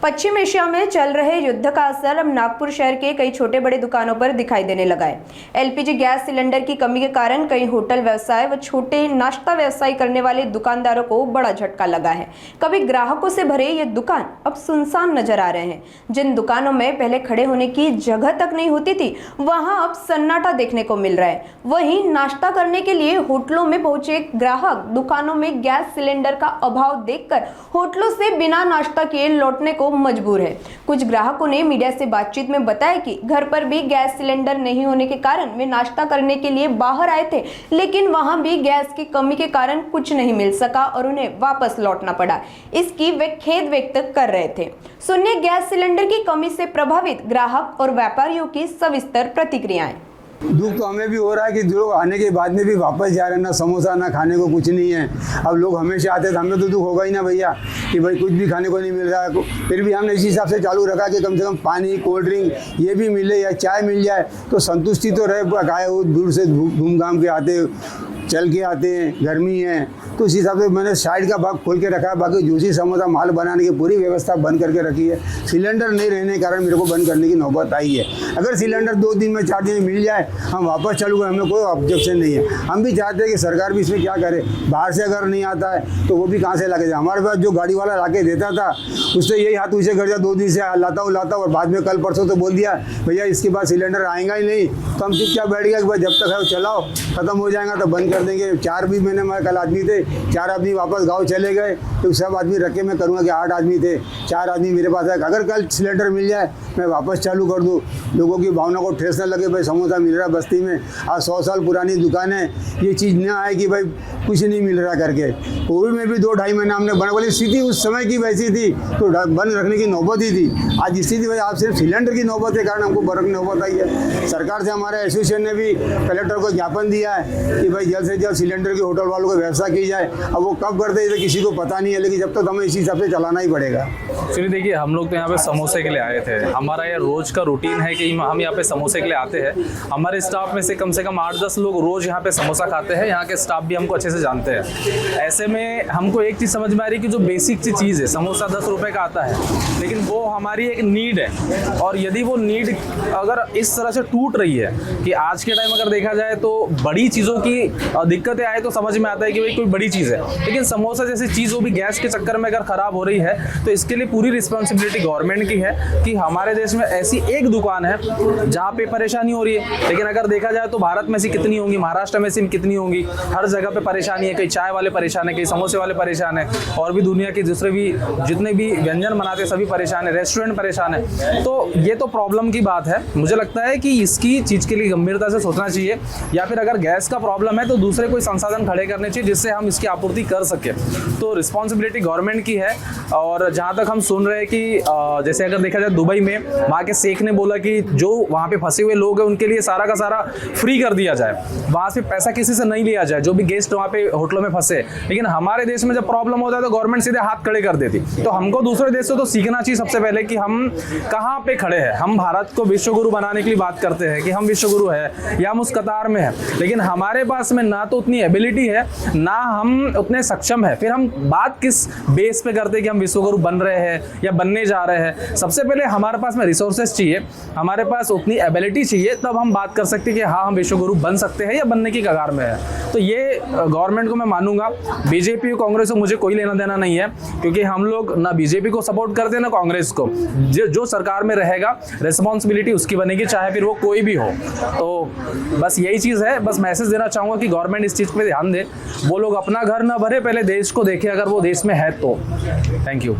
पश्चिम Asia में चल रहे युद्ध का असर अब नागपुर शहर के कई छोटे बड़े दुकानों पर दिखाई देने लगा है। एलपीजी गैस सिलेंडर की कमी के कारण कई होटल व्यवसाय व छोटे नाश्ता व्यवसाय करने वाले दुकानदारों को बड़ा झटका लगा है। कभी ग्राहकों से भरे ये दुकान अब सुनसान नजर आ रहे हैं। जिन दुकानों में पहले खड़े होने की जगह तक नहीं होती थी, वहां अब सन्नाटा देखने को मिल रहा है। वहीं नाश्ता करने के लिए होटलों में पहुंचे ग्राहक दुकानों में गैस सिलेंडर का अभाव देखकर होटलों से बिना नाश्ता किए लौटने को मजबूर है। कुछ ग्राहकों ने मीडिया से बातचीत में बताया कि घर पर भी गैस सिलेंडर नहीं होने के कारण वे नाश्ता करने के लिए बाहर आए थे, लेकिन वहां भी गैस की कमी के कारण कुछ नहीं मिल सका और उन्हें वापस लौटना पड़ा। इसकी वे खेद व्यक्त कर रहे थे। सुनिए गैस सिलेंडर की कमी से प्रभावित ग्राहक और व्यापारियों की सविस्तर प्रतिक्रियाएं। दुख तो हमें भी हो रहा है कि लोग आने के बाद में भी वापस जा रहे हैं, ना समोसा ना खाने को कुछ नहीं है। अब लोग हमेशा आते तो हमें तो दुख होगा ही ना भैया कि भाई कुछ भी खाने को नहीं मिल रहा है। फिर भी हमने इसी हिसाब से चालू रखा कि कम से कम पानी कोल्ड ड्रिंक ये भी मिले या चाय मिल जाए तो संतुष्टि तो रहे। गाय वो दूर से घूम घाम के आते, चल के आते हैं, गर्मी है, तो इस हिसाब से मैंने साइड का भाग खोल के रखा है। बाकी जूसी समोसा माल बनाने की पूरी व्यवस्था बंद करके रखी है। सिलेंडर नहीं रहने के कारण मेरे को बंद करने की नौबत आई है। अगर सिलेंडर 2 दिन में 4 दिन में मिल जाए, हम वापस चालू करें, हमें कोई ऑब्जेक्शन नहीं है। हम भी चाहते हैं कि सरकार भी इसमें क्या करे। बाहर से अगर नहीं आता है तो वो भी कहाँ से ला के जाए। हमारे पास जो गाड़ी वाला ला के देता था उससे यही हाथ उसे कर दिया, 2 दिन से लाता हूँ और बाद में कल परसों तो बोल दिया भैया इसके बाद सिलेंडर आएगा ही नहीं। तो हम चुपचाप बैठ गया कि भाई जब तक है चलाओ, ख़त्म हो जाएगा तो बंद कर देंगे। 4 भी मैंने मैं कल आदमी थे, 4 आदमी वापस गाँव चले गए, तो सब आदमी रख के मैं करूँगा कि 8 आदमी थे, 4 आदमी मेरे पास है। अगर कल सिलेंडर मिल जाए मैं वापस चालू कर दूँ, लोगों की भावना को ठेस न लगे। भाई समोसा मिल रहा है बस्ती में, आज 100 साल पुरानी दुकान है, ये चीज़ ना आए कि भाई कुछ नहीं मिल रहा करके। कोविड में भी 2-2.5 महीना हमने बना, बोली स्थिति उस समय की वैसी थी तो बंद रखने की नौबत ही थी। आज स्थिति भाई आप सिर्फ सिलेंडर की नौबत के कारण हमको बर्फ नौबत आई है। सरकार से हमारे एसोसिएशन ने भी कलेक्टर को ज्ञापन दिया है कि भाई जल्द से जल्द सिलेंडर की होटल वालों को व्यवस्था की जाए। अब वो कब करते हैं किसी को पता नहीं है, लेकिन जब तक हमें इसी हिसाब से चलाना ही पड़ेगा। चलिए देखिए, हम लोग तो यहाँ पे समोसे के लिए आए थे। हमारा ये रोज का रूटीन है कि हम यहाँ पे समोसे के लिए आते हैं। हमारे स्टाफ में से कम 8-10 लोग रोज यहाँ पे समोसा खाते हैं। यहाँ के स्टाफ भी हमको अच्छे से जानते हैं। ऐसे में हमको एक चीज़ समझ में आ रही है कि जो बेसिक सी चीज़ है, समोसा 10 रुपये का आता है, लेकिन वो हमारी एक नीड है। और यदि वो नीड अगर इस तरह से टूट रही है कि आज के टाइम अगर देखा जाए तो बड़ी चीज़ों की दिक्कतें आए तो समझ में आता है कि भाई कोई बड़ी चीज़ है, लेकिन समोसा जैसी चीज़ वो भी गैस के चक्कर में अगर ख़राब हो रही है तो इसके लिए पूरी रिस्पॉन्सिबिलिटी गवर्नमेंट की है कि हमारे देश में ऐसी एक दुकान है जहाँ पे परेशानी हो रही है। लेकिन अगर देखा जाए तो भारत में ऐसी कितनी होंगी, महाराष्ट्र में ऐसी कितनी होंगी, हर जगह पे परेशानी है। कई चाय वाले परेशान है, कई समोसे वाले परेशान है, और भी दुनिया के दूसरे भी जितने भी व्यंजन बनाते सभी परेशान है, रेस्टोरेंट परेशान है। तो ये तो प्रॉब्लम की बात है। मुझे लगता है कि इसकी चीज़ के लिए गंभीरता से सोचना चाहिए, या फिर अगर गैस का प्रॉब्लम है तो दूसरे कोई संसाधन खड़े करने चाहिए जिससे हम इसकी आपूर्ति कर सके। तो रिस्पॉन्सिबिलिटी गवर्नमेंट की है। और जहाँ तक हम सुन रहे हैं कि जैसे अगर देखा जाए दुबई में वहाँ के शेख ने बोला कि जो वहाँ पे फंसे हुए लोग हैं उनके लिए सारा का सारा फ्री कर दिया जाए, वहाँ से पैसा किसी से नहीं लिया जाए, जो भी गेस्ट वहाँ पे होटलों में फंसे। लेकिन हमारे देश में जब प्रॉब्लम होता है तो गवर्नमेंट सीधे हाथ खड़े कर देती। तो हमको दूसरे देश से तो सीखना चाहिए सबसे पहले कि हम कहाँ पे खड़े हैं। हम भारत को विश्वगुरु बनाने के लिए बात करते हैं कि हम विश्वगुरु है या हम उस कतार में है, लेकिन हमारे पास में ना तो उतनी एबिलिटी है ना हम उतने सक्षम है। फिर हम बात किस बेस पे करते हैं कि हम विश्वगुरु बन रहे हैं या बनने जा रहे हैं। सबसे पहले हमारे पास में रिसोर्सेज चाहिए, हमारे पास उतनी एबिलिटी चाहिए, तब हम बात कर सकते हैं कि हाँ हम विश्वगुरु बन सकते हैं या बनने की कगार में है। तो ये गवर्नमेंट को मैं मानूंगा। बीजेपी कांग्रेस को मुझे कोई लेना देना नहीं है, क्योंकि हम लोग ना बीजेपी को सपोर्ट करते हैं ना कांग्रेस को। जो सरकार में रहेगा रिस्पॉन्सिबिलिटी उसकी बनेगी, चाहे फिर वो कोई भी हो। तो बस यही चीज़ है। बस मैसेज देना चाहूँगा कि गवर्नमेंट इस चीज़ पे ध्यान दे। वो लोग अपना घर ना भरे, पहले देश को देखे, अगर वो देश में है तो। Thank you.